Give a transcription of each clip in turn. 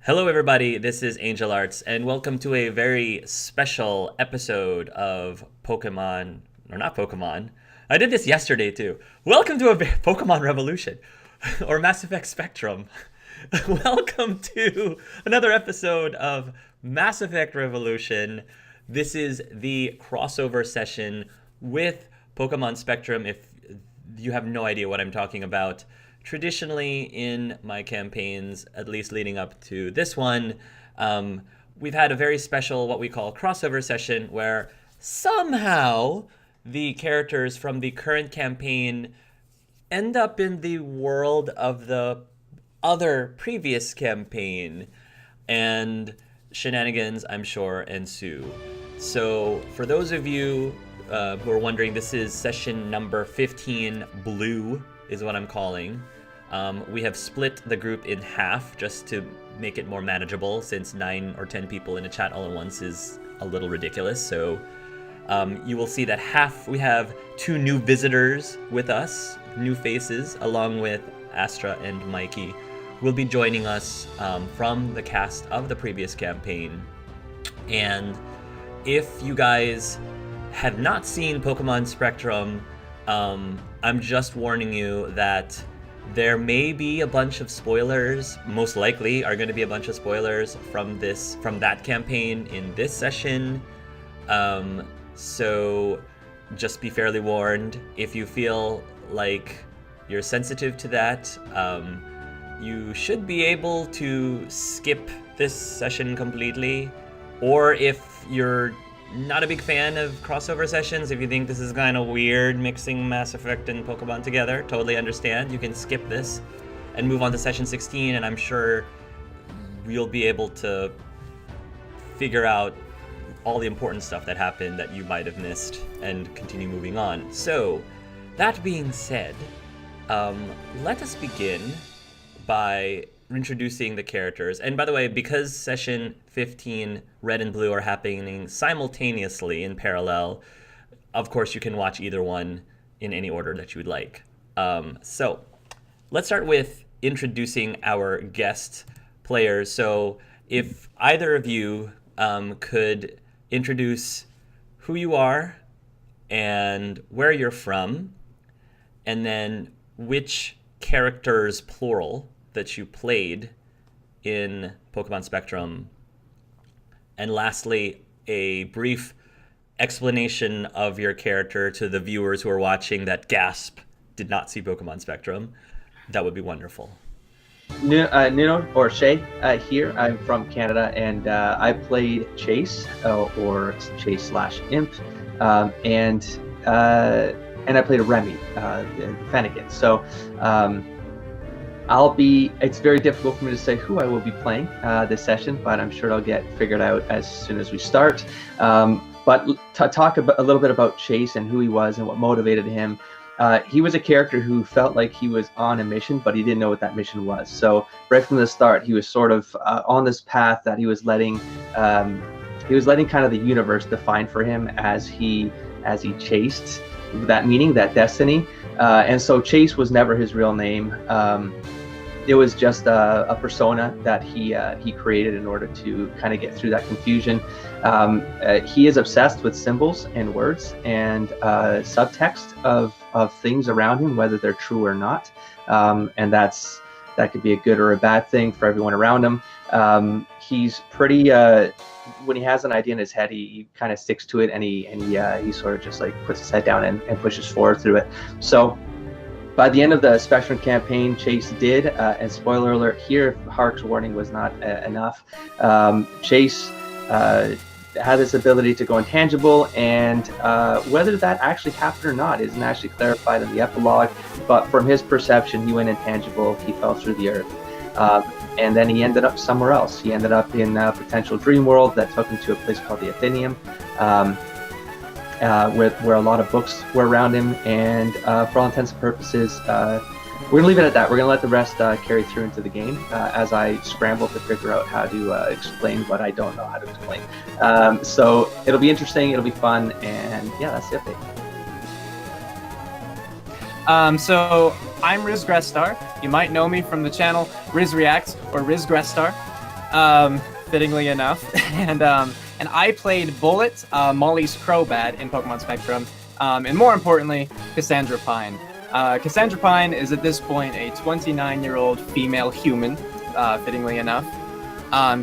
Hello, everybody. This is Angel Arts, and welcome to a very special episode of Pokemon, or not Pokemon. I did this yesterday too. Welcome to a Pokemon Revolution, or Mass Effect Spectrum. Welcome to another episode of Mass Effect Revolution. This is the crossover session with Pokemon Spectrum. If you have no idea what I'm talking about, traditionally in my campaigns, at least leading up to this one, we've had a very special, what we call crossover session, where somehow the characters from the current campaign end up in the world of the other previous campaign, and shenanigans, I'm sure, ensue. So for those of you who are wondering, this is session number 15, Blue is what I'm calling. We have split the group in half just to make it more manageable, since 9 or 10 people in a chat all at once is a little ridiculous. So you will see that we have 2 new visitors with us, new faces, along with Astra and Mikey, will be joining us from the cast of the previous campaign. And if you guys have not seen Pokemon Spectrum, I'm just warning you that there may be a bunch of spoilers. Most likely are going to be a bunch of spoilers from that campaign in this session. So just be fairly warned. If you feel like you're sensitive to that, you should be able to skip this session completely. Or if you're not a big fan of crossover sessions, if you think this is kind of weird mixing Mass Effect and Pokemon together, totally understand. You can skip this and move on to session 16, and I'm sure you'll be able to figure out all the important stuff that happened that you might have missed and continue moving on. So, that being said, let us begin by introducing the characters. And by the way, because session 15 Red and Blue are happening simultaneously in parallel, of course you can watch either one in any order that you would like. So let's start with introducing our guest players. So if either of you could introduce who you are and where you're from, and then which characters, plural, that you played in Pokemon Spectrum, and lastly, a brief explanation of your character to the viewers who are watching that did not see Pokemon Spectrum, that would be wonderful. Nuno or Shay here. I'm from Canada, and I played Chase, or Chase/Imp, and I played a Remy, Fennekin. So it's very difficult for me to say who I will be playing this session, but I'm sure it'll get figured out as soon as we start. But to talk a little bit about Chase and who he was and what motivated him, he was a character who felt like he was on a mission, but he didn't know what that mission was. So right from the start, he was sort of on this path that he was letting kind of the universe define for him as he chased that meaning, that destiny. And so Chase was never his real name. It was just a persona that he created in order to kind of get through that confusion. He is obsessed with symbols and words and subtext of things around him, whether they're true or not. And that could be a good or a bad thing for everyone around him. He's pretty when he has an idea in his head, he kind of sticks to it, and he sort of just like puts his head down and pushes forward through it. So by the end of the Spectrum campaign, Chase did, and spoiler alert here, if Hark's warning was not enough, Chase had this ability to go intangible, and whether that actually happened or not isn't actually clarified in the epilogue, but from his perception, he went intangible, he fell through the earth. And then he ended up somewhere else. He ended up in a potential dream world that took him to a place called the Athenaeum, where a lot of books were around him. And for all intents and purposes, we're going to leave it at that. We're going to let the rest carry through into the game as I scramble to figure out how to explain what I don't know how to explain. So it'll be interesting, it'll be fun, and yeah, that's the update. So I'm Riz Grestar. You might know me from the channel Riz Reacts or Riz Grestar. fittingly enough, and I played Bullet, Molly's Crobat in Pokemon Spectrum, and more importantly, Cassandra Pine. Cassandra Pine is at this point a 29-year-old female human, fittingly enough.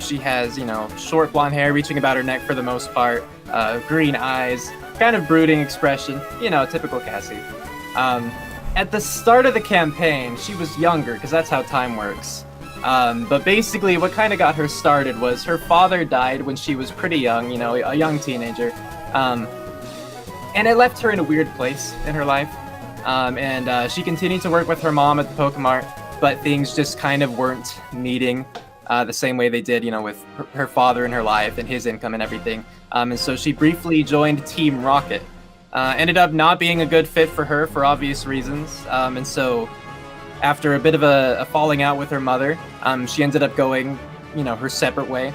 She has, short blonde hair reaching about her neck for the most part, green eyes, kind of brooding expression, typical Cassie. At the start of the campaign, she was younger, because that's how time works. But basically, what kind of got her started was her father died when she was pretty young, a young teenager. And it left her in a weird place in her life. And she continued to work with her mom at the Pokemart, but things just kind of weren't meeting the same way they did, with her father in her life and his income and everything. And so she briefly joined Team Rocket. Ended up not being a good fit for her for obvious reasons. And so after a bit of a falling out with her mother, she ended up going, her separate way.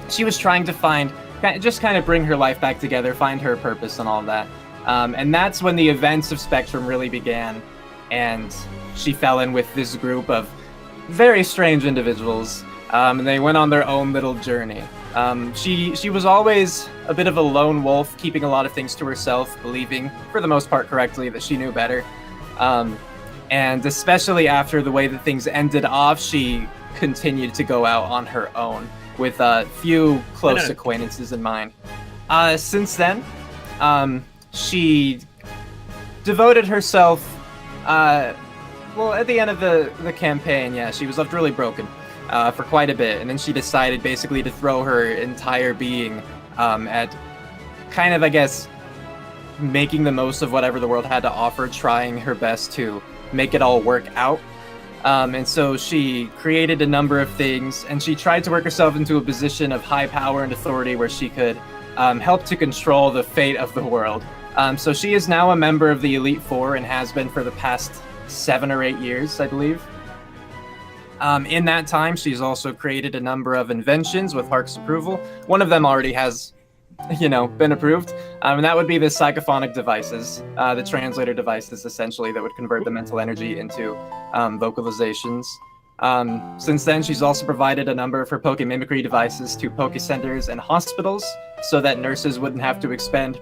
She was trying to kind of bring her life back together, find her purpose and all of that. And that's when the events of Spectrum really began. And she fell in with this group of very strange individuals. And they went on their own little journey. She was always a bit of a lone wolf, keeping a lot of things to herself, believing, for the most part correctly, that she knew better. And especially after the way that things ended off, she continued to go out on her own, with a few close acquaintances in mind. Since then, she devoted herself, at the end of the campaign, she was left really broken. For quite a bit, and then she decided basically to throw her entire being at kind of, I guess, making the most of whatever the world had to offer, trying her best to make it all work out. And so she created a number of things, and she tried to work herself into a position of high power and authority where she could help to control the fate of the world. So she is now a member of the Elite Four and has been for the past 7 or 8 years, I believe. In that time, she's also created a number of inventions with Hark's approval. One of them already has, been approved, and that would be the psychophonic devices, the translator devices, essentially, that would convert the mental energy into vocalizations. Since then, she's also provided a number of her Pokemimicry devices to Pokecenters and hospitals, so that nurses wouldn't have to expend,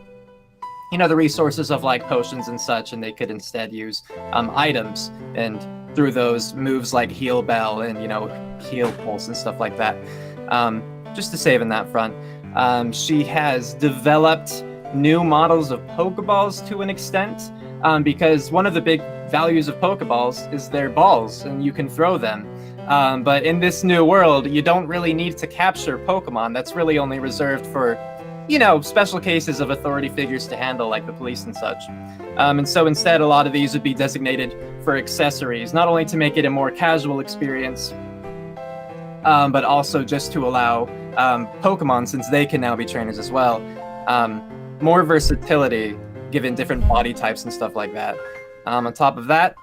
the resources of, potions and such, and they could instead use items, and through those moves like Heal Bell and, Heal Pulse and stuff like that. Just to save in that front. She has developed new models of Pokeballs to an extent, because one of the big values of Pokeballs is their balls, and you can throw them. But in this new world, you don't really need to capture Pokemon. That's really only reserved for, special cases of authority figures to handle, like the police and such. And so instead, a lot of these would be designated for accessories, not only to make it a more casual experience, but also just to allow Pokemon, since they can now be trainers as well, more versatility given different body types and stuff like that. On top of that,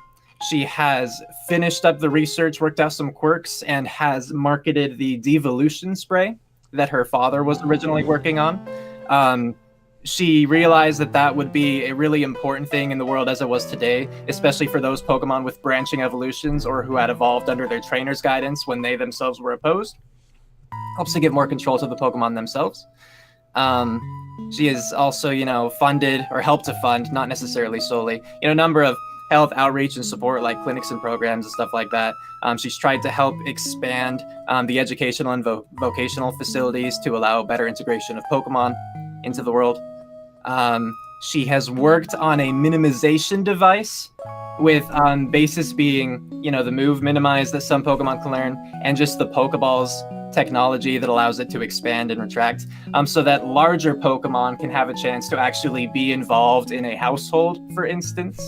she has finished up the research, worked out some quirks, and has marketed the Devolution Spray that her father was originally working on. She realized that would be a really important thing in the world as it was today, especially for those Pokemon with branching evolutions or who had evolved under their trainer's guidance when they themselves were opposed. Helps to give more control to the Pokemon themselves. She has also, funded or helped to fund, not necessarily solely, a number of health outreach and support like clinics and programs and stuff like that. She's tried to help expand the educational and vocational facilities to allow better integration of Pokemon into the world. She has worked on a minimization device with basis being, the move minimize that some Pokemon can learn, and just the Pokeball's technology that allows it to expand and retract, so that larger Pokemon can have a chance to actually be involved in a household, for instance.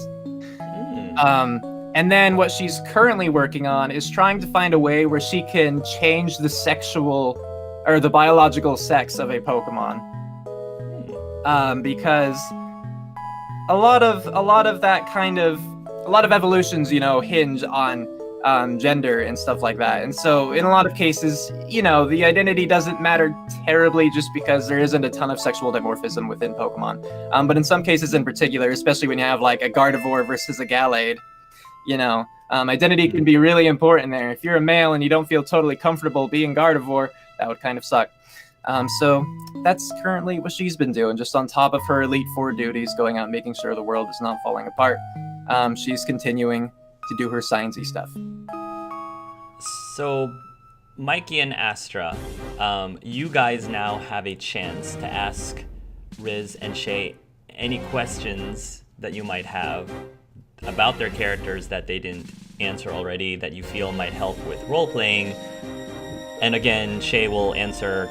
And then what she's currently working on is trying to find a way where she can change the sexual or the biological sex of a Pokemon. Because a lot of that kind of, a lot of evolutions, hinge on gender and stuff like that. And so in a lot of cases, the identity doesn't matter terribly just because there isn't a ton of sexual dimorphism within Pokemon. But in some cases in particular, especially when you have like a Gardevoir versus a Gallade, Identity can be really important there. If you're a male and you don't feel totally comfortable being Gardevoir, that would kind of suck. So that's currently what she's been doing, just on top of her Elite Four duties, going out and making sure the world is not falling apart. She's continuing to do her sciencey stuff. So, Mikey and Astra, you guys now have a chance to ask Riz and Shay any questions that you might have about their characters that they didn't answer already that you feel might help with role-playing. And again, Shay will answer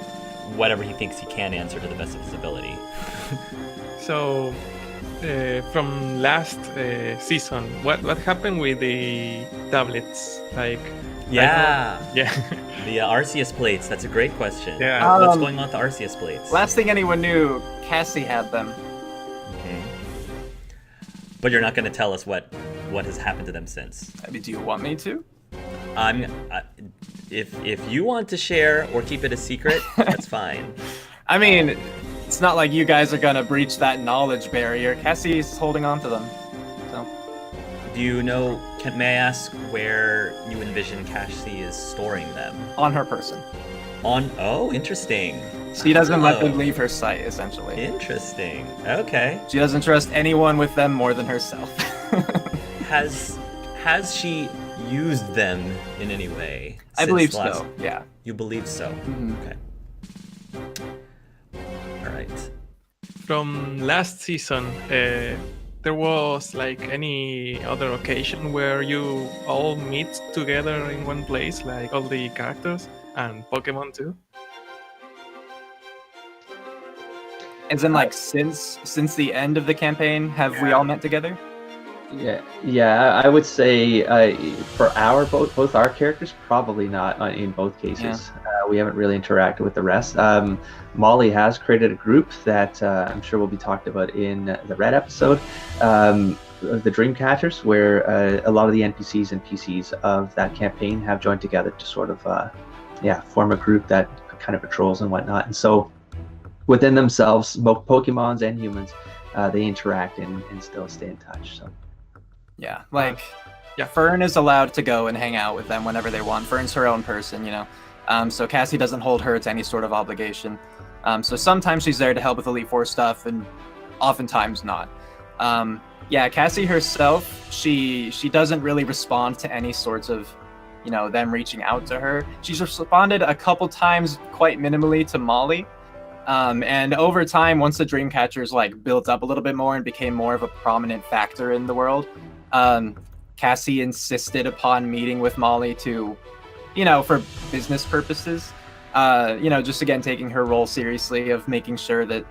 whatever he thinks he can answer to the best of his ability. So, from last season, what happened with the tablets? Like, Yeah. yeah, The Arceus plates, that's a great question. Yeah. What's going on with the Arceus plates? Last thing anyone knew, Cassie had them. Okay. But you're not going to tell us what has happened to them since. I mean, do you want me to? If you want to share or keep it a secret, that's fine. I mean, it's not like you guys are gonna breach that knowledge barrier. Cassie's holding on to them. So, Do you know, may I ask where you envision Cassie is storing them? on her person. Oh, interesting. She doesn't let them Oh. leave her sight, essentially. Interesting. Okay. She doesn't trust anyone with them more than herself. Has she used them in any way? I since believe last- so, yeah. You believe so? Mhm. Okay. All right. from last season, there was like any other occasion where you all meet together in one place, like all the characters and Pokemon too? As in, like, since the end of the campaign, have we all met together? Yeah. I would say for both our characters, probably not in both cases. We haven't really interacted with the rest. Molly has created a group that I'm sure will be talked about in the Red episode, the Dreamcatchers, where a lot of the NPCs and PCs of that campaign have joined together to sort of form a group that kind of patrols and whatnot. And so within themselves, both Pokemons and humans, they interact and still stay in touch. So. Yeah, like, yeah. Fern is allowed to go and hang out with them whenever they want. Fern's her own person, you know. So Cassie doesn't hold her to any sort of obligation. So sometimes she's there to help with Elite Four stuff, and oftentimes not. Cassie herself, she doesn't really respond to any sorts of, you know, them reaching out to her. She's responded a couple times quite minimally to Molly. And over time, once the Dreamcatchers like built up a little bit more and became more of a prominent factor in the world, Cassie insisted upon meeting with Molly to, you know, for business purposes, just again taking her role seriously of making sure that,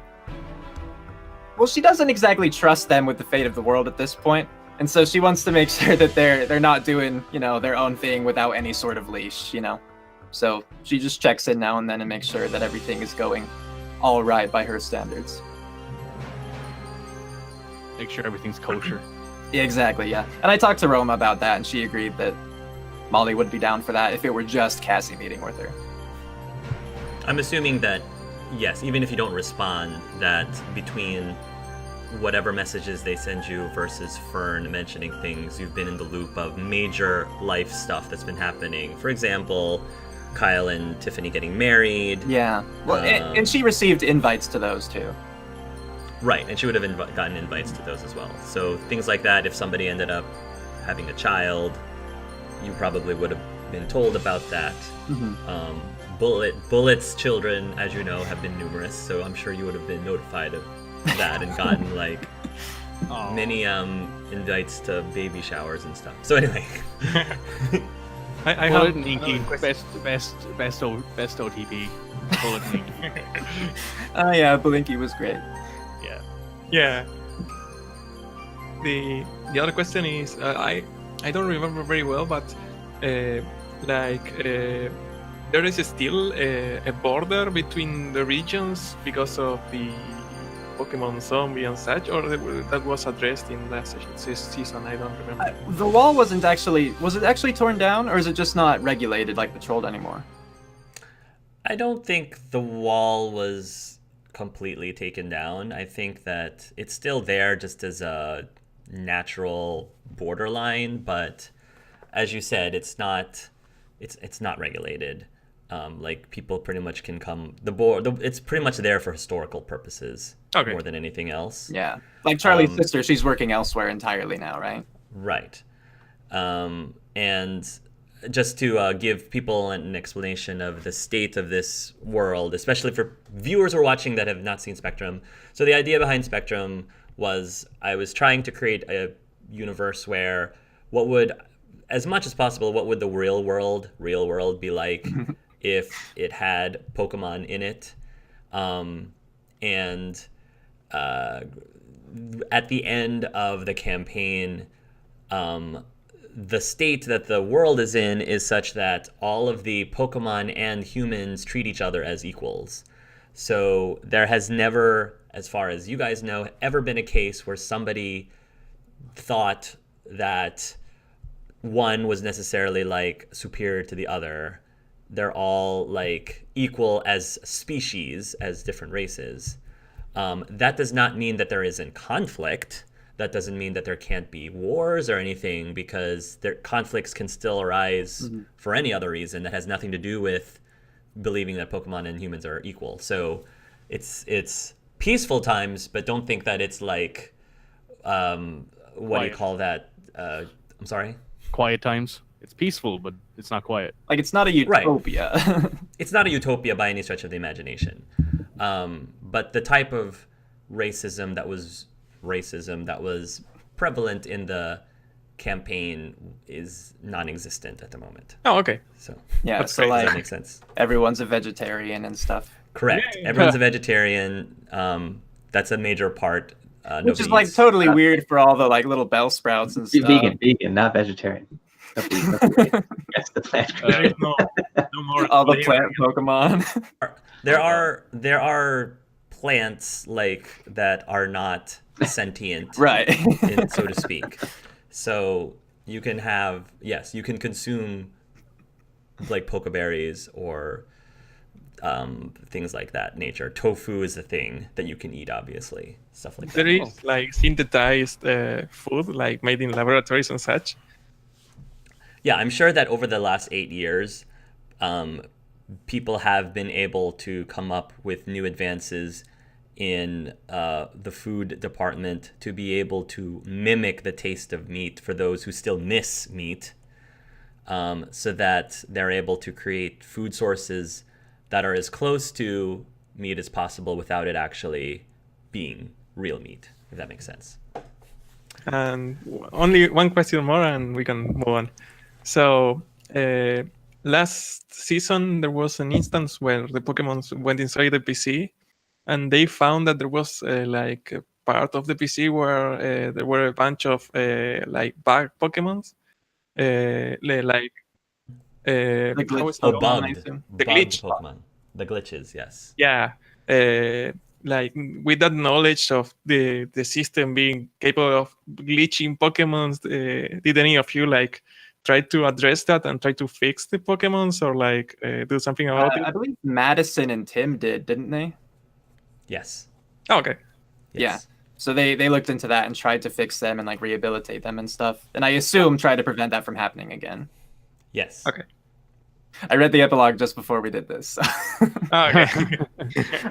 well, she doesn't exactly trust them with the fate of the world at this point, and so she wants to make sure that they're not doing, you know, their own thing without any sort of leash, you know. So she just checks in now and then and makes sure that everything is going all right by her standards. Make sure everything's kosher. Exactly, yeah. And I talked to Roma about that, and she agreed that Molly would be down for that if it were just Cassie meeting with her. I'm assuming that, yes, even if you don't respond, that between whatever messages they send you versus Fern mentioning things, you've been in the loop of major life stuff that's been happening. For example, Kyle and Tiffany getting married. Yeah. Well, and she received invites to those too. Right, and she would have gotten invites to those as well. So things like that, if somebody ended up having a child, you probably would have been told about that. Mm-hmm. Bullet's children, as you know, have been numerous, so I'm sure you would have been notified of that and gotten like many invites to baby showers and stuff. So anyway, I Bullet have and Inky, best OTP. Bullet and Inky. Oh yeah, Blinky was great. Yeah. The other question is, I don't remember very well, but there is still a border between the regions because of the Pokemon Zombie and such, or that was addressed in last season. I don't remember. The wall was it actually torn down, or is it just not regulated, like patrolled anymore? I don't think the wall was completely taken down. I think that it's still there just as a natural borderline, but as you said, it's not regulated. Like people pretty much can come the board. It's pretty much there for historical purposes more than anything else. Yeah, like Charlie's sister, she's working elsewhere entirely now, right? Right. And just to give people an explanation of the state of this world, especially for viewers who are watching that have not seen Spectrum. So the idea behind Spectrum was I was trying to create a universe where what would, as much as possible, what would the real world be like if it had Pokemon in it. And at the end of the campaign, the state that the world is in is such that all of the Pokemon and humans treat each other as equals. So there has never, as far as you guys know, ever been a case where somebody thought that one was necessarily like superior to the other. They're all like equal as species, as different races. That does not mean that there isn't conflict. That doesn't mean that there can't be wars or anything, because their conflicts can still arise for any other reason that has nothing to do with believing that Pokemon and humans are equal. So it's peaceful times, but don't think that it's like what do you call that? I'm sorry? Quiet times. It's peaceful, but it's not quiet. Like it's not a utopia. Right. It's not a utopia by any stretch of the imagination. But the type of racism that was prevalent in the campaign is non-existent at the moment. Oh, okay. So Yeah, That's so great. does like that make sense? everyone's a vegetarian and stuff. Correct. Yeah. Everyone's a vegetarian. That's a major part. Which is Nobody like eats- totally weird for all the like little bell sprouts and stuff. Vegan, not vegetarian. That's the plant. There is no more All the flavor. plant Pokemon. There are plants like that are not sentient, Right. so to speak. So you can you can consume like pokeberries or things like that nature. Tofu is a thing that you can eat, obviously. Stuff like that. There is like synthesized food, like made in laboratories and such. Yeah, I'm sure that over the last 8 years, people have been able to come up with new advances in the food department to be able to mimic the taste of meat for those who still miss meat, so that they're able to create food sources that are as close to meat as possible without it actually being real meat, if that makes sense. And only one question more, and we can move on. So last season there was an instance where the Pokemon went inside the PC, and they found that there was like a part of the PC where there were a bunch of like bug Pokemons, like The glitch how is it Oh, called? Pokemon, I bugged. assume. The Bugged glitch. Pokemon. The glitches, yes. Yeah, like with that knowledge of the system being capable of glitching Pokemons, did any of you like try to address that and try to fix the Pokemons, or like do something about I it? believe Madison and Tim did, didn't they? Yes. Oh, okay. Yes. So they looked into that and tried to fix them and like rehabilitate them and stuff. And I assume try to prevent that from happening again. Yes. Okay. I read the epilogue just before we did this. So Oh, okay.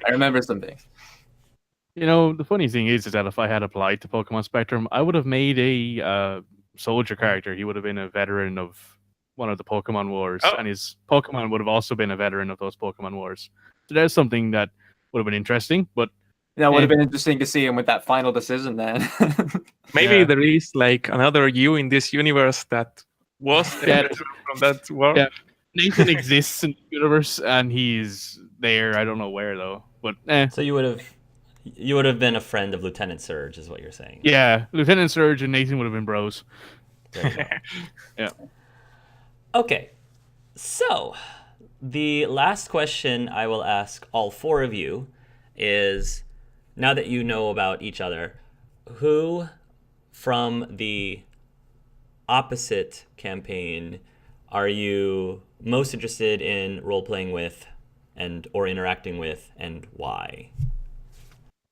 I remember some things. You know, the funny thing is that if I had applied to Pokemon Spectrum, I would have made a soldier character. He would have been a veteran of one of the Pokemon Wars, Oh. and his Pokemon would have also been a veteran of those Pokemon Wars. So there's something that would have been interesting, but Yeah, it would have Eh. been interesting to see him with that final decision then. Maybe Yeah. there is like another you in this universe that was Yeah. from that world. Yeah. Nathan exists in the universe, and he's there. I don't know where though, but So you would have been a friend of Lieutenant Surge, is what you're saying. yeah, Lieutenant Surge and Nathan would have been bros. There you go. Yeah. Okay. So the last question I will ask all four of you is, now that you know about each other, who from the opposite campaign are you most interested in role-playing with and or interacting with, and why?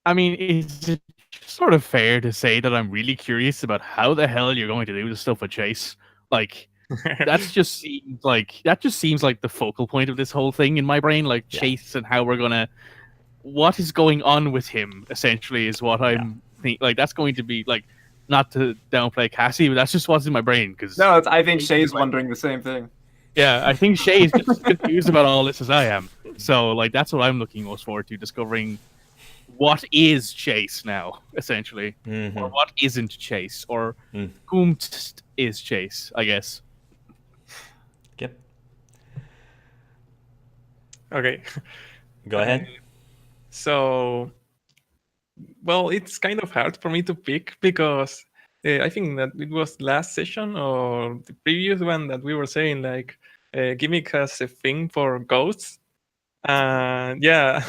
I mean, is it sort of fair to say that I'm really curious about how the hell you're going to do this stuff with Chase? Like, that just seems like the focal point of this whole thing in my brain, like Yeah. Chase and how we're gonna, what is going on with him essentially is what I'm think like. That's going to be like, not to downplay Cassie, but that's just what's in my brain. Because No, I think Shay's wondering the same thing. yeah, I think Shay is just as confused about all this as I am. So like that's what I'm looking most forward to, discovering what is Chase now, essentially, or what isn't Chase, or whom is Chase, I guess. Yep. Okay. Go ahead. So, well, it's kind of hard for me to pick because I think that it was last session or the previous one that we were saying like Gimmick has a thing for ghosts. And yeah,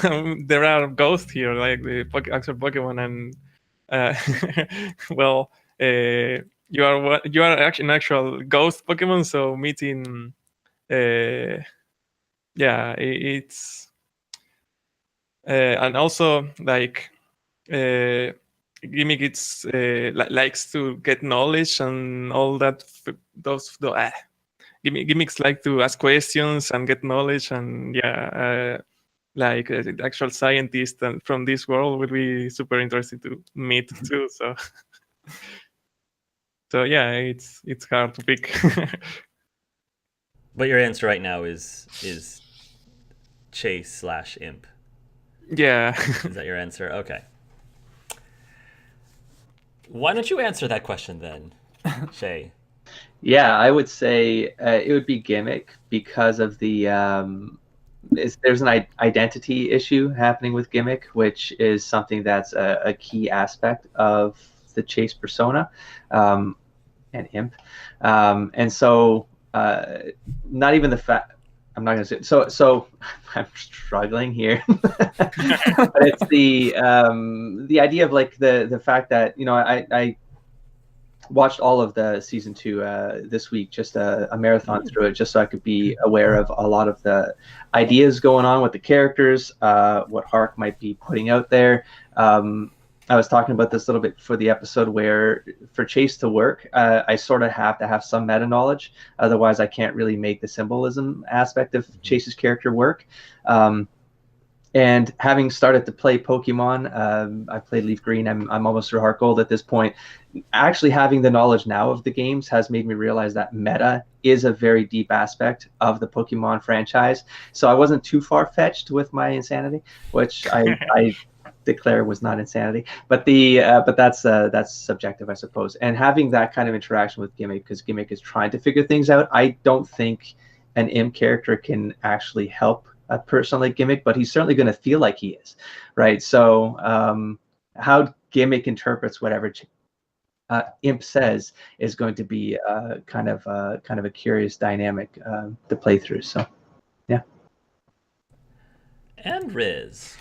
there are ghosts here, like the actual Pokemon, and well, you are actually an actual ghost Pokemon, so meeting, yeah, it's and also like Gimmick, it's likes to get knowledge and all that. Gimmicks like to ask questions and get knowledge, and yeah, like actual scientist from this world would be super interesting to meet too. So, so yeah, it's hard to pick. But your answer right now is Chase / Imp. Yeah. Is that your answer? Okay. Why don't you answer that question then, Shay? Yeah, I would say it would be Gimmick because of the there's an identity issue happening with Gimmick, which is something that's a key aspect of the Chase persona and Imp, and so not even the fact. I'm not gonna say so. I'm struggling here, but it's the idea of like the fact that I watched all of the season 2 this week, just a marathon through it, just so I could be aware of a lot of the ideas going on with the characters, what Hark might be putting out there. I was talking about this a little bit for the episode where for Chase to work, I sort of have to have some meta knowledge. Otherwise, I can't really make the symbolism aspect of Chase's character work. And having started to play Pokemon, I played Leaf Green. I'm almost through Heart Gold at this point. Actually, having the knowledge now of the games has made me realize that meta is a very deep aspect of the Pokemon franchise. So I wasn't too far-fetched with my insanity, which I declare was not insanity. But that's subjective, I suppose. And having that kind of interaction with Gimmick, because Gimmick is trying to figure things out, I don't think an Imp character can actually help a person like Gimmick, but he's certainly going to feel like he is, right? So how Gimmick interprets whatever Imp says is going to be kind of a curious dynamic to play through. So, yeah. And Riz.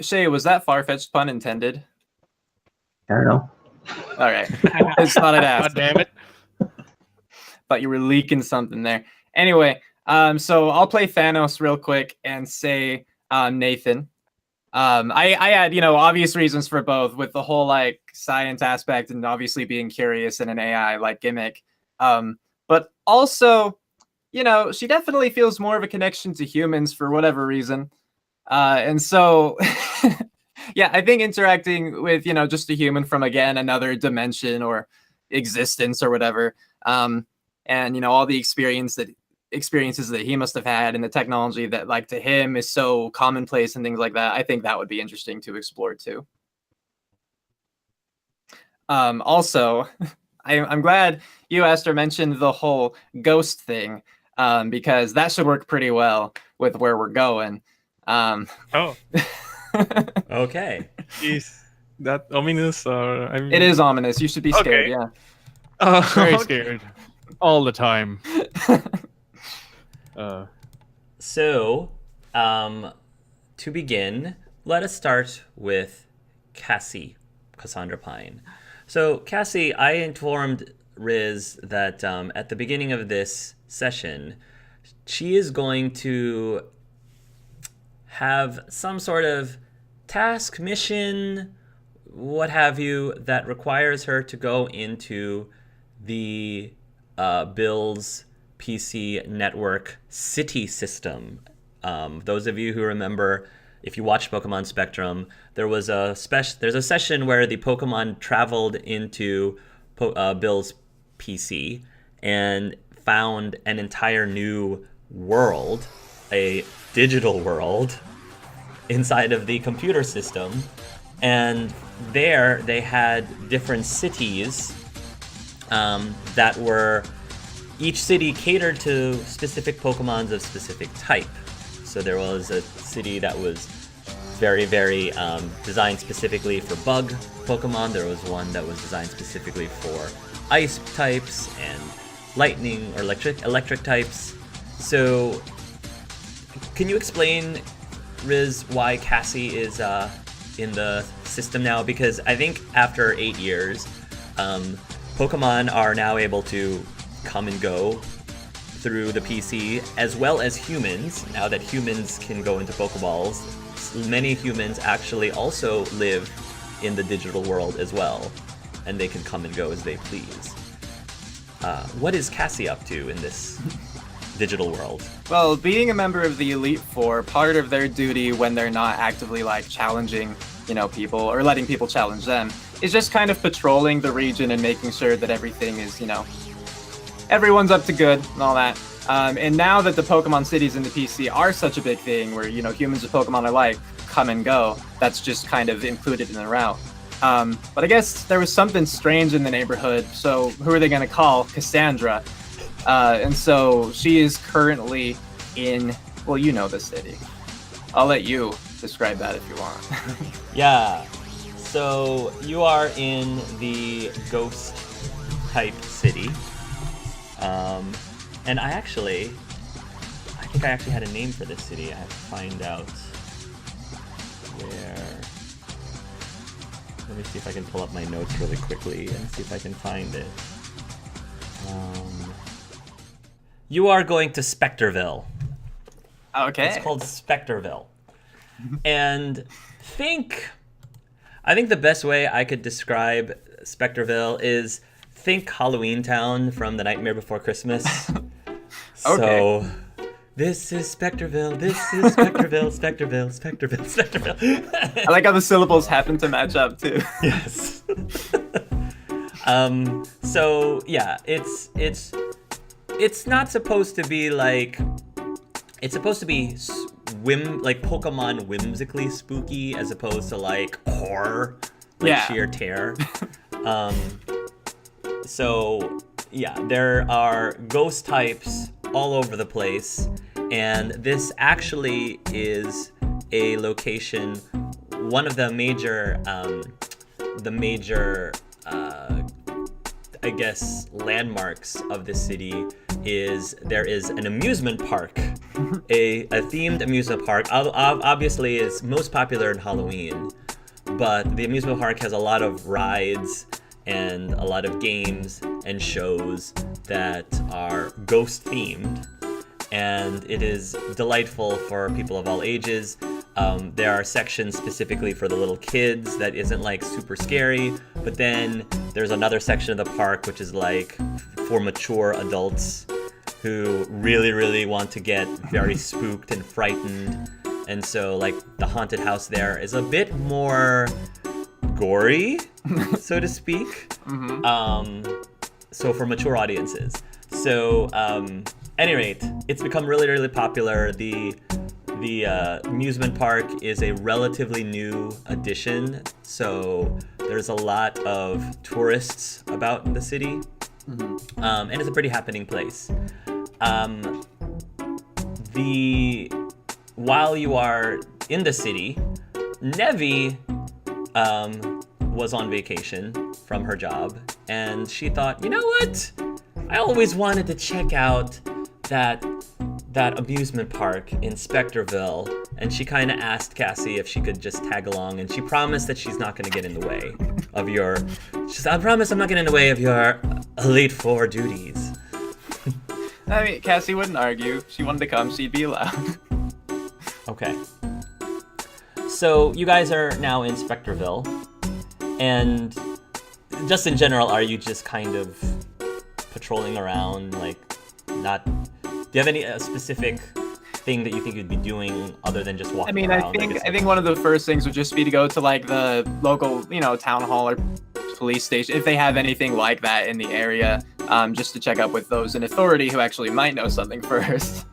Shay, was that far-fetched pun intended? I don't know. All right. I just thought I'd ask. God damn it. Thought you were leaking something there. Anyway, so I'll play Thanos real quick and say Nathan. I had, obvious reasons for both, with the whole like science aspect and obviously being curious in an AI like Gimmick. But also, she definitely feels more of a connection to humans for whatever reason. And so, yeah, I think interacting with, just a human from, again, another dimension or existence or whatever, and, all the experiences that he must have had and the technology that, like, to him is so commonplace and things like that, I think that would be interesting to explore too. Also, I'm glad you, Esther, mentioned the whole ghost thing, because that should work pretty well with where we're going. Oh, Okay. is that ominous or? It is ominous. You should be scared. Okay. Yeah. Oh, Very okay. scared. All the time. So, to begin, let us start with Cassie, Cassandra Pine. So, Cassie, I informed Riz that at the beginning of this session, she is going to have some sort of task, mission, what have you, that requires her to go into the Bill's PC network city system. Those of you who remember, if you watched Pokemon Spectrum, there's a session where the Pokemon traveled into Bill's PC and found an entire new world, a digital world, inside of the computer system. And there they had different cities that were, each city catered to specific Pokemons of specific type. So there was a city that was very, very designed specifically for bug Pokemon. There was one that was designed specifically for ice types and lightning or electric types. So can you explain, Riz, why Cassie is in the system now? Because I think after 8 years, Pokemon are now able to come and go through the PC, as well as humans. Now that humans can go into Pokeballs, many humans actually also live in the digital world as well, and they can come and go as they please. What is Cassie up to in this digital world? Well, being a member of the Elite Four, part of their duty when they're not actively like challenging, people or letting people challenge them, is just kind of patrolling the region and making sure that everything is, everyone's up to good and all that. And now that the Pokemon cities in the PC are such a big thing where, humans and Pokemon alike come and go, that's just kind of included in the route. But I guess there was something strange in the neighborhood, so who are they going to call? Cassandra. And so she is currently in, well, the city. I'll let you describe that if you want. Yeah. So you are in the ghost type city. And I think I actually had a name for this city. I have to find out where. Let me see if I can pull up my notes really quickly and see if I can find it. You are going to Spectreville. Okay. It's called Spectreville. And I think the best way I could describe Spectreville is think Halloween Town from The Nightmare Before Christmas. Okay. So, this is Spectreville, this is Spectreville, Spectreville, Spectreville, Spectreville. I like how the syllables happen to match up too. Yes. So yeah, it's not supposed to be like, it's supposed to be like Pokemon whimsically spooky as opposed to like horror, like sheer terror. So yeah, there are ghost types all over the place, and this actually is a location. One of the major I guess landmarks of the city is there is an amusement park, a themed amusement park. Obviously, it's most popular in Halloween, but the amusement park has a lot of rides and a lot of games and shows that are ghost themed, and it is delightful for people of all ages. There are sections specifically for the little kids that isn't like super scary, but then there's another section of the park which is like for mature adults who really, really want to get very spooked and frightened. And so like the haunted house there is a bit more gory, so to speak. So for mature audiences. So at any rate, it's become really, really popular. The amusement park is a relatively new addition, so there's a lot of tourists about in the city, and it's a pretty happening place. While you are in the city, Nevi was on vacation from her job, and she thought, you know what? I always wanted to check out that amusement park in Spectreville, and she kind of asked Cassie if she could just tag along, and she promised that she's not going to get in the way of your. She said, "I promise I'm not getting in the way of your Elite Four duties." I mean, Cassie wouldn't argue. She wanted to come, she'd be allowed. Okay. So you guys are now in Spectreville, and just in general, are you just kind of patrolling around, like not. Do you have any specific thing that you think you'd be doing other than just walking I mean, around? I think one of the first things would just be to go to like the local, town hall or police station if they have anything like that in the area, just to check up with those in authority who actually might know something first.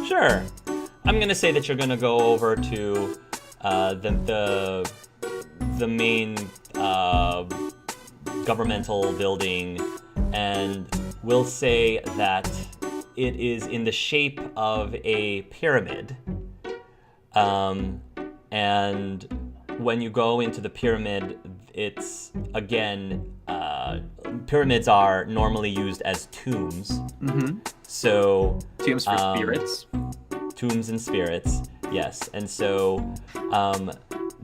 Sure. I'm gonna say that you're gonna go over to the main governmental building, and we'll say that it is in the shape of a pyramid. And when you go into the pyramid, it's again, pyramids are normally used as tombs. Mm-hmm. So Tombs for spirits. Tombs and spirits, yes. And so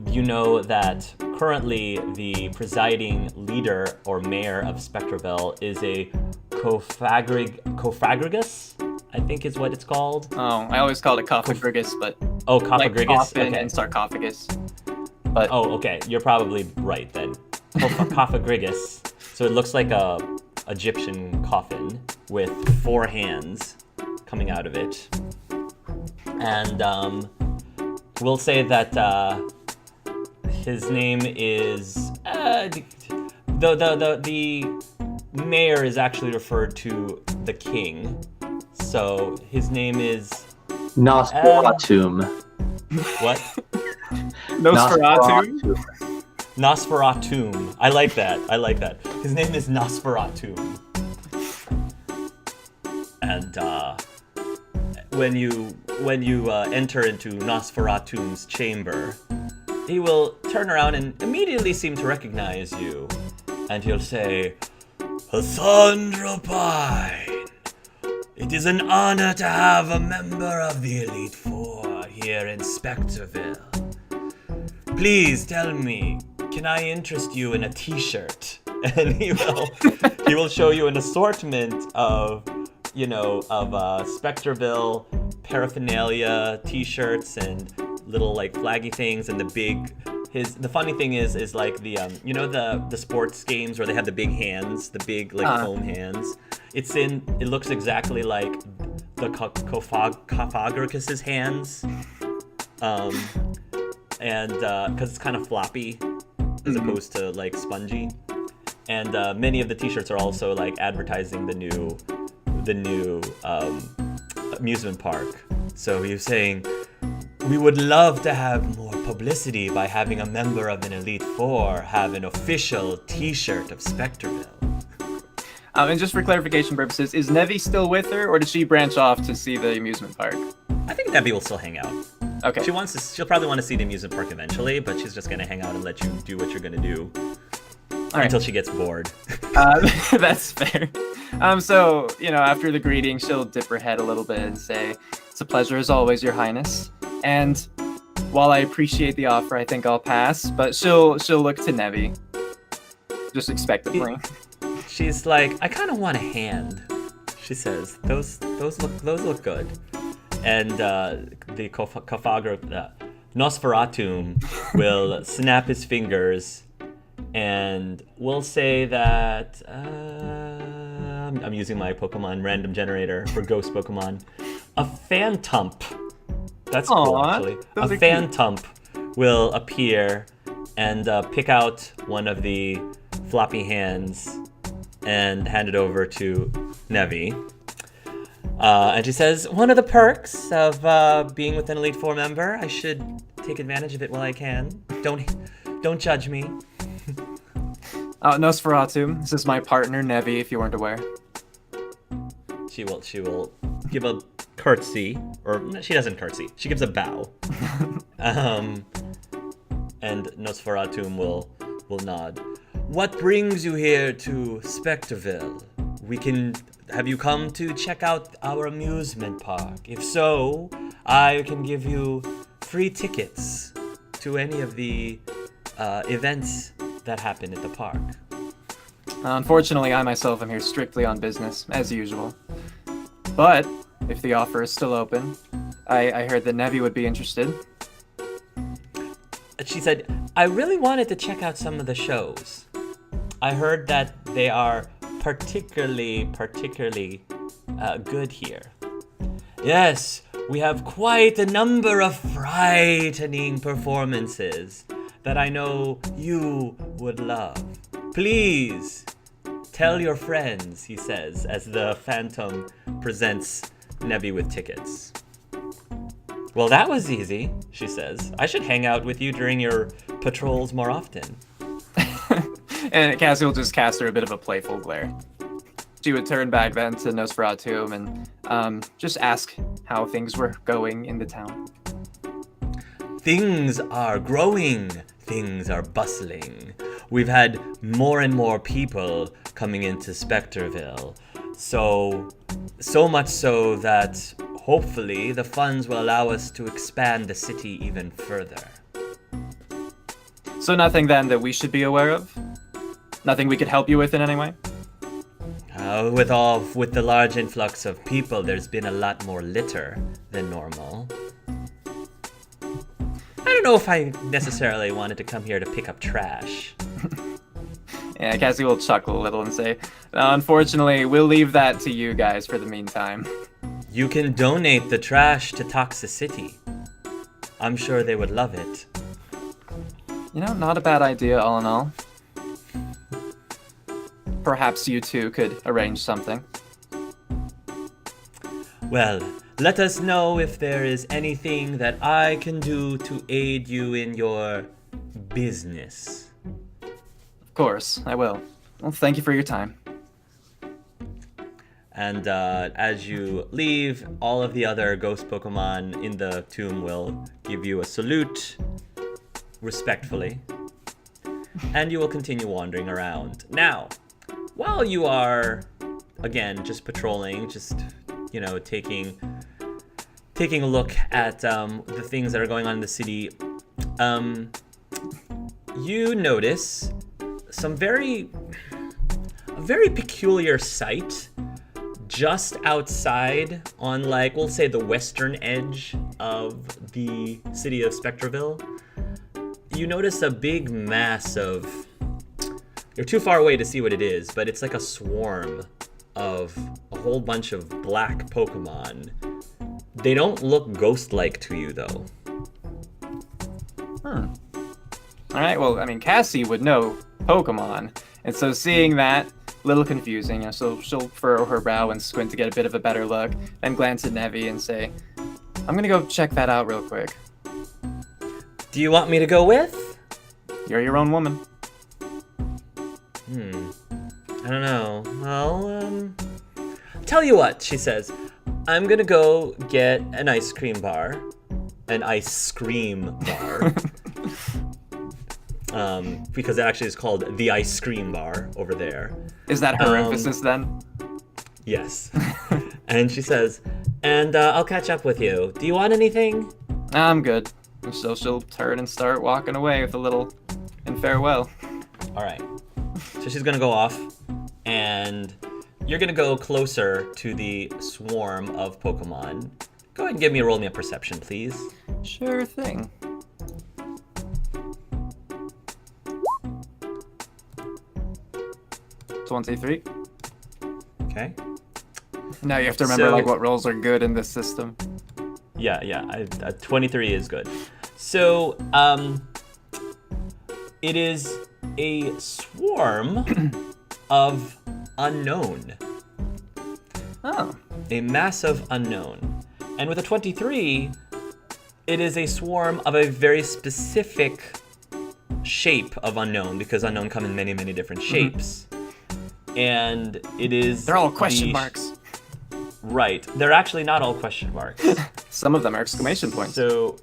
you know that currently the presiding leader or mayor of Spectreville is a Cofagrigus, I think is what it's called. Oh, I always called it Cofagrigus, but Oh, like Cofagrigus? coffin Okay. and sarcophagus. But Oh, okay. You're probably right then. Cofagrigus. So it looks like a Egyptian coffin with 4 hands coming out of it. And we'll say that his name is the mayor is actually referred to the king. So his name is Nosferatu. what? Nosferatu. Nosferatu. I like that. His name is Nosferatu. And when you enter into Nosferatu's chamber, he will turn around and immediately seem to recognize you, and he'll say, "Cassandra Pine, it is an honor to have a member of the Elite Four here in Spectreville. Please tell me, can I interest you in a t-shirt?" And he will show you an assortment of Spectreville paraphernalia, t-shirts, and little like flaggy things, and the funny thing is like the the sports games where they have the big hands, the big foam hands. It looks exactly like the Cofagrigus' hands, and because it's kind of floppy as opposed to like spongy, and many of the t-shirts are also like advertising the new amusement park. So he was saying, "We would love to have more publicity by having a member of an Elite Four have an official t-shirt of Spectreville." And just for clarification purposes, is Nevi still with her, or did she branch off to see the amusement park? I think Nevi will still hang out. Okay. She'll probably want to see the amusement park eventually, but she's just gonna hang out and let you do what you're gonna do until she gets bored. That's fair. So, after the greeting, she'll dip her head a little bit and say, "It's a pleasure as always, Your Highness. And while I appreciate the offer, I think I'll pass." But she'll look to Nevi, just expectantly. She's like, "I kind of want a hand," she says. Those look good. And the Nosferatu will snap his fingers, and we'll say that I'm using my Pokemon random generator for ghost Pokemon. A Phantump. That's cool, actually. A Phantump will appear and pick out one of the floppy hands and hand it over to Nevi. And she says, "One of the perks of being with an Elite Four member, I should take advantage of it while I can. Don't judge me." Nosferatu, this is my partner, Nevi, if you weren't aware. She will give a curtsy, or she doesn't curtsy. She gives a bow. And Nosferatu will nod. "What brings you here to Spectreville? Have you come to check out our amusement park? If so, I can give you free tickets to any of the events that happen at the park." Unfortunately, I myself am here strictly on business, as usual. But if the offer is still open, I heard that Nevi would be interested. She said, "I really wanted to check out some of the shows. I heard that they are particularly good here. Yes, we have quite a number of frightening performances that I know you would love. Please, tell your friends, he says, as the Phantom presents Nevi with tickets. Well, that was easy, she says. I should hang out with you during your patrols more often. And Cassie will just cast her a bit of a playful glare. She would turn back then to Nosferatu and just ask how things were going in the town. Things are growing. Things are bustling. We've had more and more people coming into Spectreville. So much so that hopefully the funds will allow us to expand the city even further. So nothing then that we should be aware of? Nothing we could help you with in any way? With the large influx of people, there's been a lot more litter than normal. I don't know if I necessarily wanted to come here to pick up trash. Yeah, Cassie will chuckle a little and say, unfortunately, we'll leave that to you guys for the meantime. You can donate the trash to Toxicity. I'm sure they would love it. You know, not a bad idea all in all. Perhaps you two could arrange something. Well, let us know if there is anything that I can do to aid you in your business. Of course, I will. Well, thank you for your time. And as you leave, all of the other ghost Pokemon in the tomb will give you a salute respectfully. And you will continue wandering around. Now, while you are, again, just patrolling, just, taking a look at the things that are going on in the city, you notice a very peculiar sight just outside on, we'll say the western edge of the city of Spectreville. You notice a big mass of... You're too far away to see what it is, but it's like a swarm of a whole bunch of black Pokemon. They don't look ghost-like to you, though. Alright, well, Cassie would know Pokemon, and so seeing that, a little confusing, so she'll furrow her brow and squint to get a bit of a better look, then glance at Nevi and say, I'm gonna go check that out real quick. Do you want me to go with? You're your own woman. I don't know. Well, tell you what, she says. I'm gonna go get an ice cream bar. An ice cream bar. Because it actually is called the ice cream bar over there. Is that her emphasis then? Yes. And she says, and I'll catch up with you. Do you want anything? I'm good. So she'll turn and start walking away with a little in farewell. All right. So she's gonna go off, and you're gonna go closer to the swarm of Pokemon. Go ahead and roll me a perception, please. Sure thing. $23. Okay. Now you have to remember what rolls are good in this system. Yeah. 23 is good. So, it is a swarm of unknown. Oh. A massive unknown. And with a 23, it is a swarm of a very specific shape of unknown, because unknown come in many, many different shapes. And it is... They're all question marks. Right. They're actually not all question marks. Some of them are exclamation points. So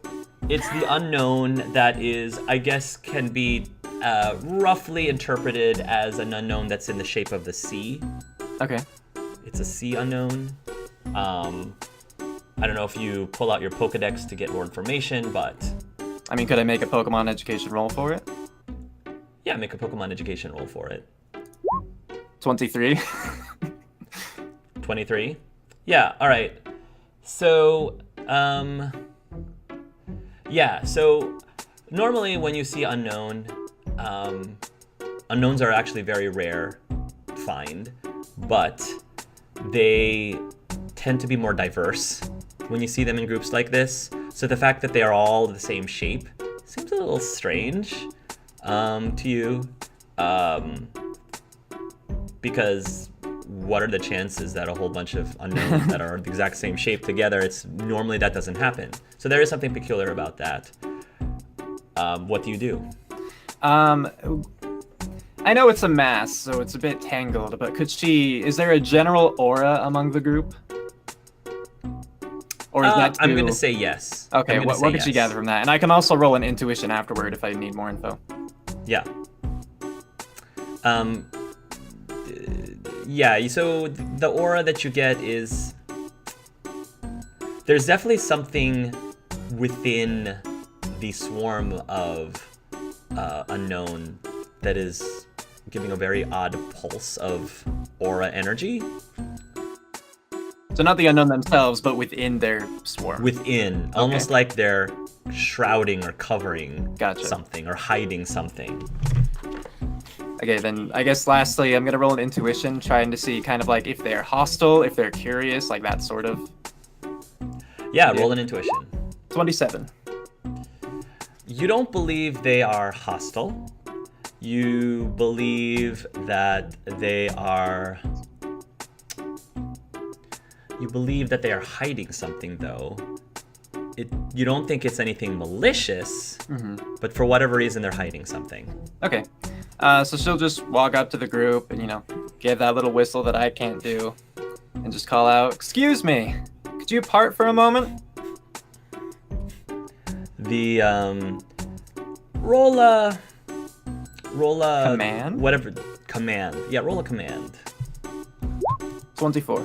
it's the unknown that is, I guess, can be roughly interpreted as an unknown that's in the shape of the sea. Okay. It's a sea unknown. I don't know if you pull out your Pokedex to get more information, but... could I make a Pokemon education roll for it? Yeah, make a Pokemon education roll for it. 23. 23? Yeah, alright. So, so normally when you see unknown, unknowns are actually very rare to find, but they tend to be more diverse when you see them in groups like this. So the fact that they are all the same shape seems a little strange to you, because what are the chances that a whole bunch of unknowns that are the exact same shape together? It's normally that doesn't happen. So there is something peculiar about that. What do you do? I know it's a mass, so it's a bit tangled, but is there a general aura among the group? Or is that I'm going to say yes. Okay, what could she gather from that? And I can also roll an intuition afterward if I need more info. Yeah. Yeah, so the aura that you get is... There's definitely something within the swarm of unknown that is giving a very odd pulse of aura energy. So not the unknown themselves, but within their swarm. Within, Okay. almost like they're shrouding or covering Gotcha. something or hiding something. Okay, then I guess lastly, I'm gonna roll an intuition, trying to see kind of like if they're hostile, if they're curious, like that sort of. Yeah, roll an intuition. 27. You don't believe they are hostile. You believe that they are... You believe that they are hiding something, though. You don't think it's anything malicious, but for whatever reason, they're hiding something. Okay. So she'll just walk up to the group and, give that little whistle that I can't do and just call out, "Excuse me, could you part for a moment?" The, roll a... Command? Whatever. Command. Yeah, roll a command. 24.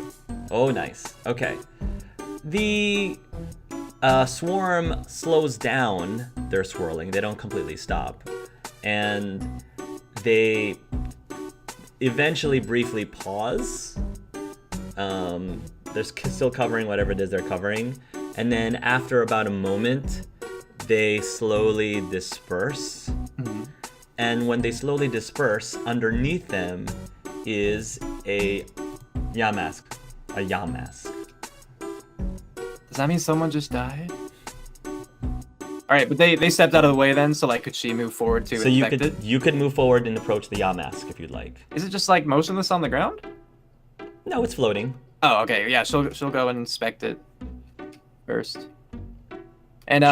Oh, nice. Okay. The swarm slows down their swirling. They don't completely stop. And they eventually briefly pause. They're still covering whatever it is they're covering. And then after about a moment, they slowly disperse. And when they slowly disperse, underneath them is a Yamask. A Yamask. Does that mean someone just died? Alright, but they stepped out of the way then, so could she move forward to So inspect it? you could move forward and approach the Yamask if you'd like. Is it just motionless on the ground? No, it's floating. Oh, okay. Yeah, she'll go and inspect it first. And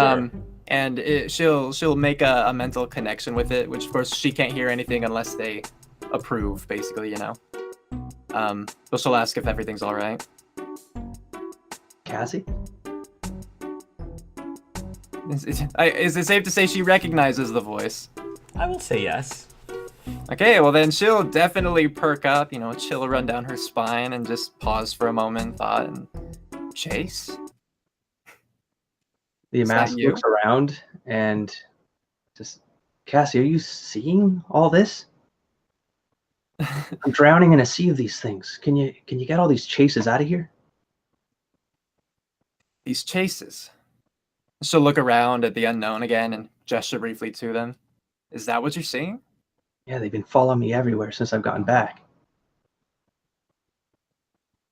Sure. she'll make a mental connection with it, which of course she can't hear anything unless they approve, basically, So she'll ask if everything's all right. Cassie? Is it safe to say she recognizes the voice? I will say yes. Okay, well then she'll definitely perk up, a chill run down her spine and just pause for a moment, thought, and Chase? The Is that mask you? looks around and just, Cassie, are you seeing all this? I'm drowning in a sea of these things. Can you get all these chases out of here? These chases. She'll look around at the unknown again and gesture briefly to them. Is that what you're seeing? Yeah, they've been following me everywhere since I've gotten back.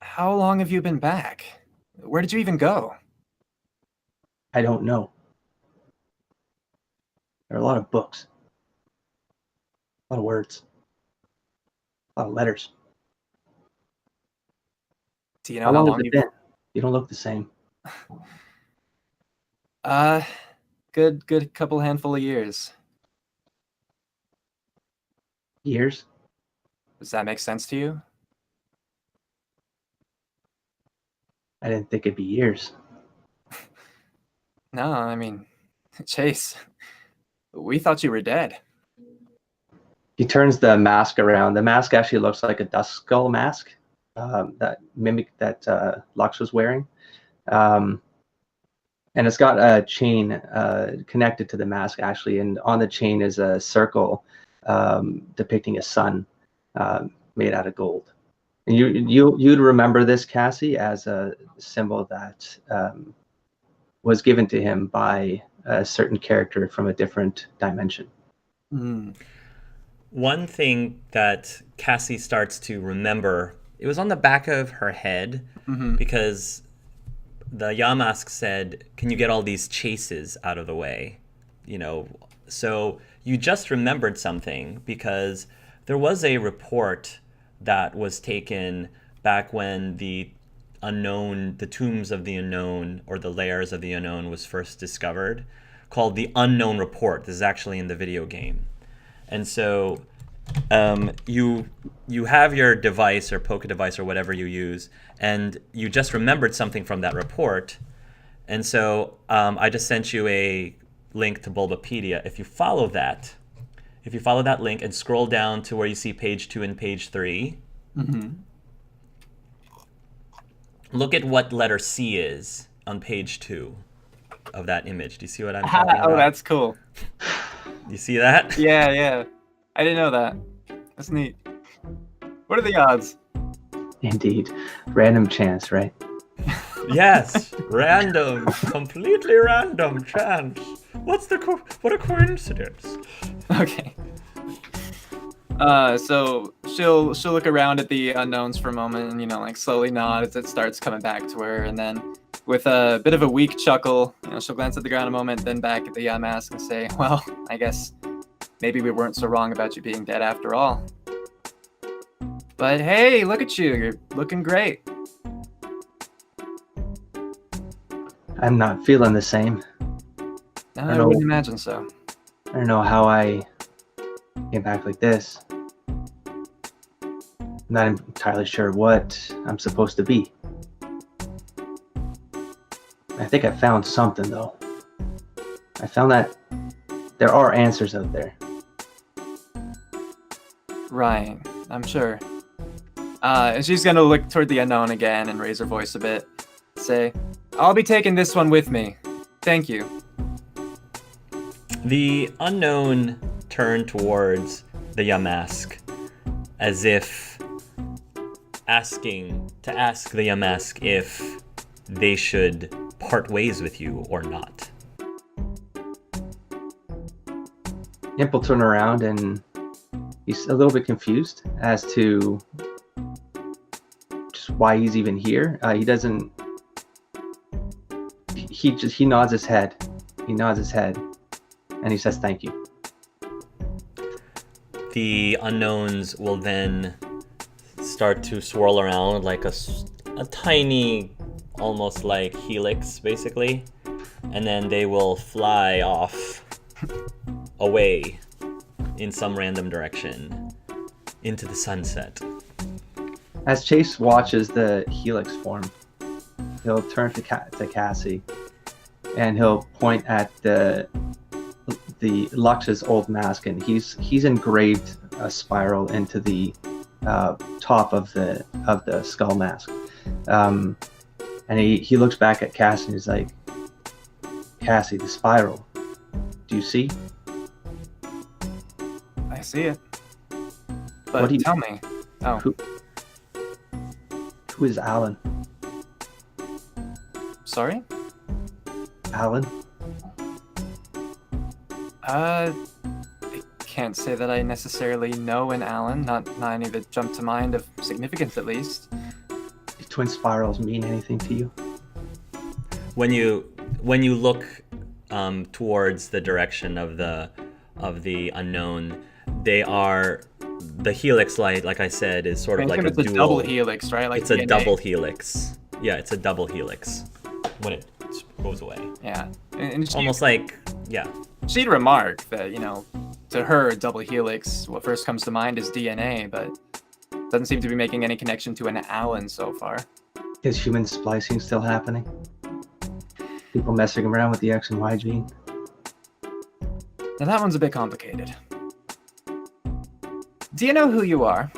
How long have you been back? Where did you even go? I don't know. There are a lot of books. A lot of words. A lot of letters. Do you know How how long long has it been? You don't look the same. Good couple handful of years. Years? Does that make sense to you? I didn't think it'd be years. No, I mean, Chase, we thought you were dead. He turns the mask around. The mask actually looks like a dust skull mask that Lux was wearing. And it's got a chain connected to the mask, actually. And on the chain is a circle depicting a sun made out of gold. And you'd remember this, Cassie, as a symbol that was given to him by a certain character from a different dimension. Mm. One thing that Cassie starts to remember it was on the back of her head because the Yamask said, "Can you get all these chases out of the way?" You know, so you just remembered something because there was a report that was taken back when the tombs of the unknown, or the layers of the unknown, was first discovered, called the Unknown Report. This is actually in the video game. And so you have your device or Poke device or whatever you use, and you just remembered something from that report. And so I just sent you a link to Bulbapedia. If you follow that link and scroll down to where you see page 2 and page 3, look at what letter C is on page 2 of that image. Do you see what I'm talking about? Oh, that's cool. You see that? Yeah. I didn't know that. That's neat. What are the odds? Indeed. Random chance, right? Yes, random, completely random chance. What a coincidence. Okay. So she'll look around at the unknowns for a moment and, like, slowly nod as it starts coming back to her, and then with a bit of a weak chuckle, she'll glance at the ground a moment, then back at the mask and say, "Well, I guess maybe we weren't so wrong about you being dead after all. But hey, look at you. You're looking great." I'm not feeling the same. No, I wouldn't imagine so. I don't know how I came back like this. I'm not entirely sure what I'm supposed to be. I think I found something, though. I found that there are answers out there. Right, I'm sure. And she's gonna look toward the unknown again and raise her voice a bit. Say, "I'll be taking this one with me. Thank you." The unknown turned towards the Yamask as if ask the Yamask if they should part ways with you or not. Imp will turn around and he's a little bit confused as to just why he's even here. He doesn't. He nods his head. He nods his head, and he says, "Thank you." The unknowns will then start to swirl around like a tiny, almost like helix, basically, and then they will fly off away in some random direction into the sunset. As Chase watches the helix form, he'll turn to Cassie, and he'll point at the Lux's old mask, and he's engraved a spiral into the top of the skull mask. And he looks back at Cassie and he's like, "Cassie, the spiral. Do you see?" I see it. But What do you- tell me. Oh, Who is Alan? sorry? Alan? I can't say that I necessarily know an Alan. Not any that jump to mind of significance, at least. Do twin spirals mean anything to you? When you look towards the direction of the unknown, they are the helix light. Like I said, is sort of like it's a a dual. double helix, right? Like It's a DNA. double helix. Yeah, it's a double helix when it goes away. Yeah, and Almost like, yeah. she'd remark that, to her, a double helix, what first comes to mind is DNA, but doesn't seem to be making any connection to an Alan so far. Is human splicing still happening? People messing around with the X and Y gene? Now that one's a bit complicated. Do you know who you are?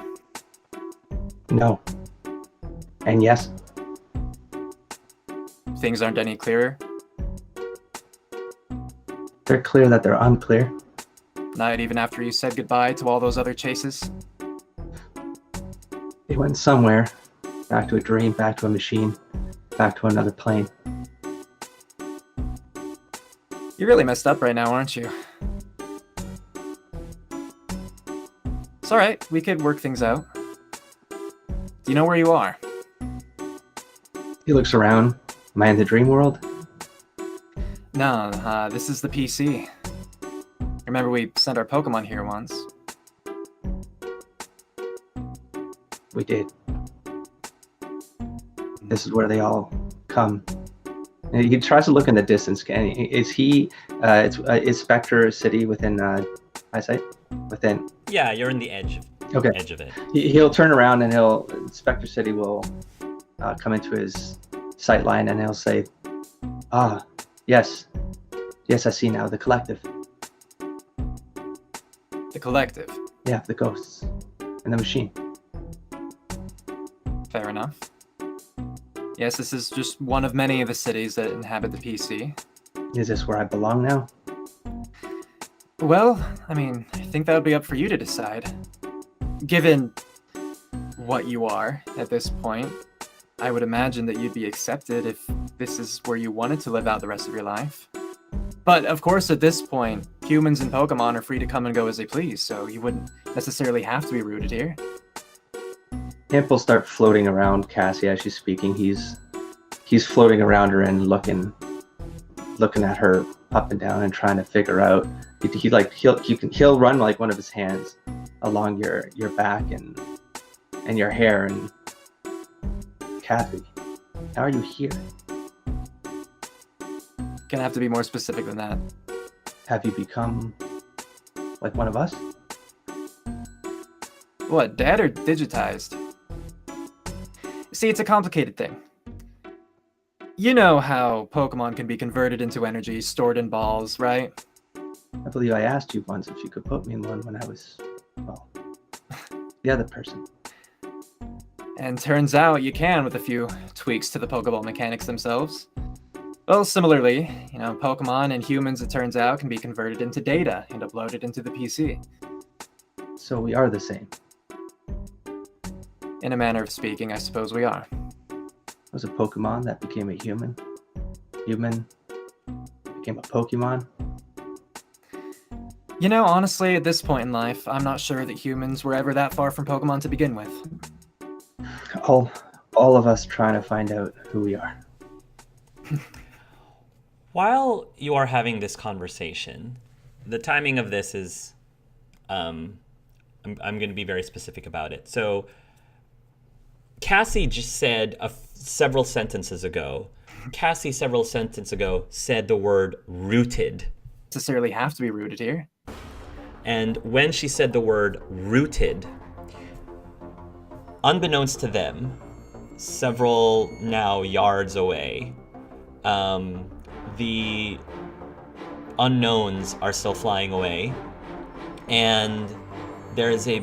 No. And yes. Things aren't any clearer. They're clear that they're unclear. Not even after you said goodbye to all those other chases. They went somewhere. Back to a dream, back to a machine, back to another plane. You're really messed up right now, aren't you? It's alright, we could work things out. Do you know where you are? He looks around. Am I in the dream world? No, this is the PC. Remember we sent our Pokemon here once? We did. This is where they all come. And he tries to look in the distance. Is Spectre City within eyesight? Within. Yeah, you're in the edge Okay. of it. He'll turn around and Spectre City will come into his sight line and he'll say, yes, I see now, the collective. The collective. Yeah, the ghosts and the machine. Fair enough. Yes, this is just one of many of the cities that inhabit the PC. Is this where I belong now? Well, I mean, I think that would be up for you to decide. Given what you are at this point, I would imagine that you'd be accepted if this is where you wanted to live out the rest of your life. But of course, at this point, humans and Pokemon are free to come and go as they please, so you wouldn't necessarily have to be rooted here. Imp will start floating around Cassie as she's speaking. He's floating around her and looking at her up and down and trying to figure out. He'll run like one of his hands along your back and your hair and Kathy, how are you here? Gonna have to be more specific than that. Have you become like one of us? What, dead or digitized? See, it's a complicated thing. You know how Pokemon can be converted into energy stored in balls, right? I believe I asked you once if you could put me in one when I was, well, the other person. And turns out you can with a few tweaks to the Pokeball mechanics themselves. Well, similarly, Pokemon and humans, it turns out, can be converted into data and uploaded into the PC. So we are the same. In a manner of speaking, I suppose we are. Was a Pokemon that became a human. Human became a Pokemon. Honestly, at this point in life, I'm not sure that humans were ever that far from Pokemon to begin with. All of us trying to find out who we are. While you are having this conversation, the timing of this is, I'm going to be very specific about it. So, Cassie just said several sentences ago said the word rooted. Necessarily have to be rooted here. And when she said the word rooted, unbeknownst to them, several now yards away, the unknowns are still flying away, and there is a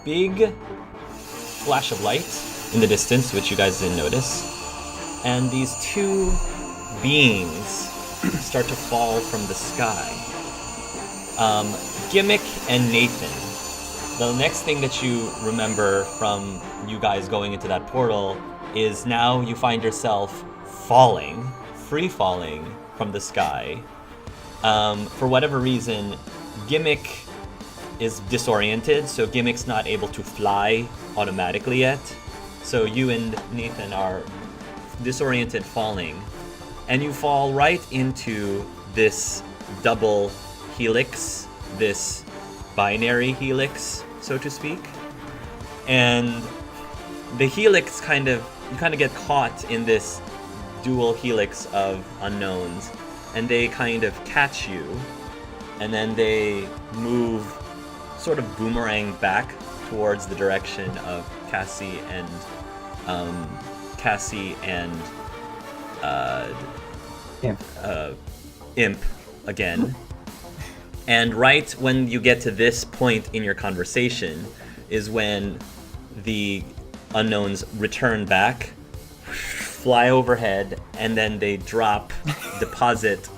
big flash of light in the distance, which you guys didn't notice, and these two beings start to fall from the sky. Gimmick and Nathan. The next thing that you remember from you guys going into that portal is now you find yourself free falling from the sky. For whatever reason, Gimmick is disoriented, so Gimmick's not able to fly automatically yet. So you and Nathan are disoriented falling, and you fall right into this double helix, this binary helix, so to speak. And the helix you kind of get caught in this dual helix of unknowns, and they kind of catch you, and then they move sort of boomerang back towards the direction of Cassie and Imp again. And right when you get to this point in your conversation is when the unknowns return back, fly overhead, and then they deposit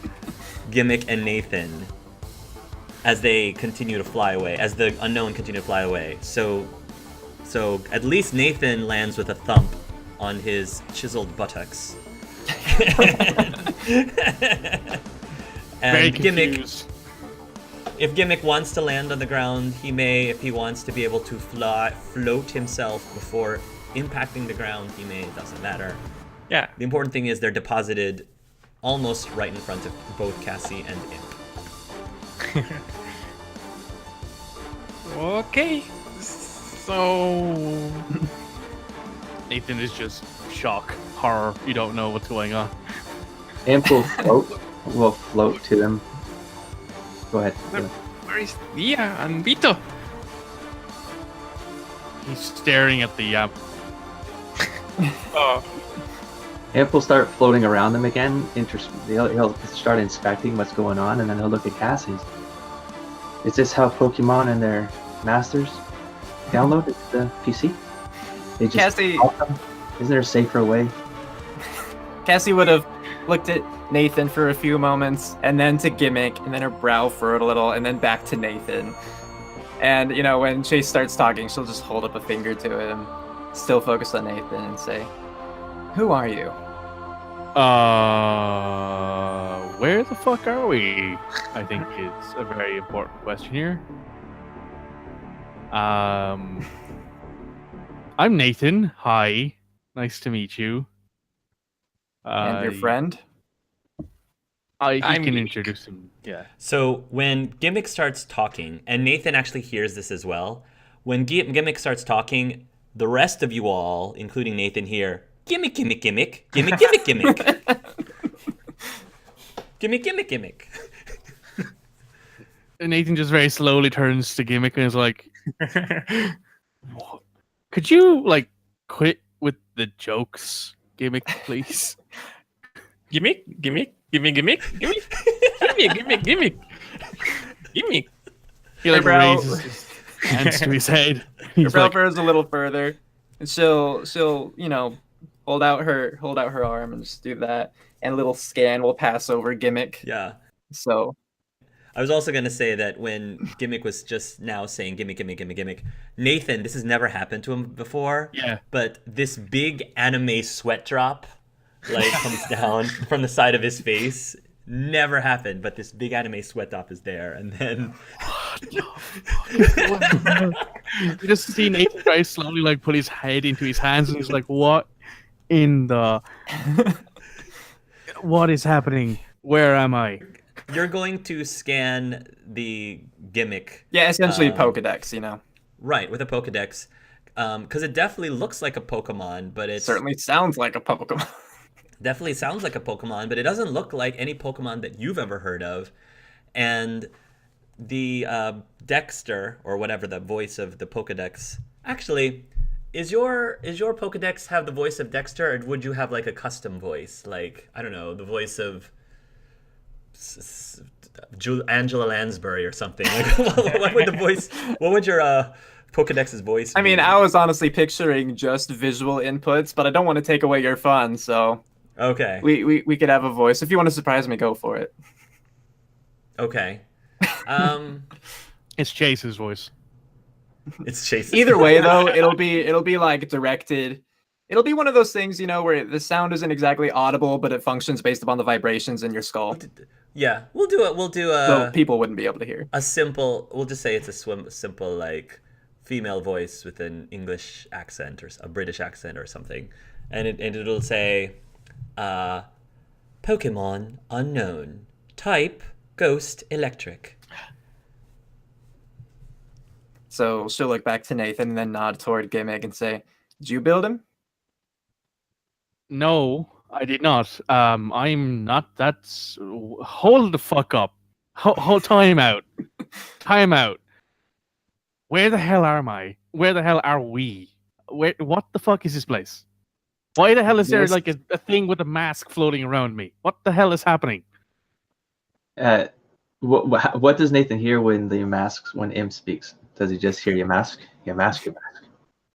Gimmick and Nathan as they continue to fly away, as the unknown continue to fly away. So at least Nathan lands with a thump on his chiseled buttocks. And Very Gimmick, confused. if Gimmick wants to land on the ground, he may, if he wants to be able to float himself before impacting the ground, it doesn't matter. Yeah. The important thing is they're deposited almost right in front of both Cassie and Imp. Okay. So Nathan is just shock, horror. You don't know what's going on. Imp will float to them. Go ahead. where is Dia and Vito? He's staring at the yamp. Oh, Imp will start floating around them again. He'll start inspecting what's going on, and then he'll look at Cassie's. Is this how Pokemon and their masters download the PC? They just Cassie- call them? Isn't there a safer way? Cassie would have looked at Nathan for a few moments, and then to Gimmick, and then her brow furrowed a little, and then back to Nathan. And, you know, when Chase starts talking, she'll just hold up a finger to him, still focused on Nathan, and say, "Who are you?" Where the fuck are we? I think is a very important question here. I'm Nathan. Hi. Nice to meet you. And your friend? He I'm can Gimmick. introduce him. Yeah. So when Gimmick starts talking, and Nathan actually hears this as well, when Gimmick starts talking, the rest of you all, including Nathan, hear, "Gimmick, gimmick, gimmick, gimmick, gimmick, gimmick." Gimmick, gimmick, gimmick. And Nathan just very slowly turns to Gimmick and is like, "Could you like quit with the jokes, Gimmick, please?" gimmick. He He like Eyebrow. raises his hands to his head. Her He's brow like, furrows a little further, and she'll you know hold out her arm and just do that, and a little scan will pass over Gimmick. Yeah. So I was also going to say that when Gimmick was just now saying gimmick, gimmick, gimmick, gimmick, Nathan, this has never happened to him before. yeah. But this big anime sweat drop like comes down from the side of his face. Never happened, but this big anime sweat drop is there, and then You just see Nathan very slowly like put his head into his hands and he's like, "What in the what is happening? Where am I?" you're going to scan the Gimmick, yeah, essentially Pokedex, you know. right, with a Pokedex, because it definitely looks like a Pokemon, but it Certainly sounds like a Pokemon. definitely sounds like a Pokemon, but it doesn't look like any Pokemon that you've ever heard of. And the Dexter, or whatever the voice of the Pokedex, actually, is your Pokedex have the voice of Dexter, or would you have like a custom voice, like, I don't know, the voice of Angela Lansbury or something? Like, what would the voice? What would your Pokedex's voice? I mean, be? I was honestly picturing just visual inputs, but I don't want to take away your fun, so Okay. we could have a voice. If you want to surprise me, go for it. Okay. It's Chase's voice. It's Chase. Either way, though, it'll be like directed. It'll be one of those things, you know, where the sound isn't exactly audible, but it functions based upon the vibrations in your skull. Yeah, we'll do it. We'll do So people wouldn't be able to hear. a simple. We'll just say it's a simple like female voice with an English accent or a British accent or something, and it'll say, "Pokemon unknown, type ghost electric." So she'll look back to Nathan and then nod toward Gimmick and say, "Did you build him?" No, I did not. I'm not. That's. Hold the fuck up. Hold time out. Time out. Where the hell am I? Where the hell are we? What the fuck is this place? Why the hell is there Yes. like a thing with a mask floating around me? What the hell is happening? What does Nathan hear when Imp speaks? Does he just hear your mask? Your mask, your mask.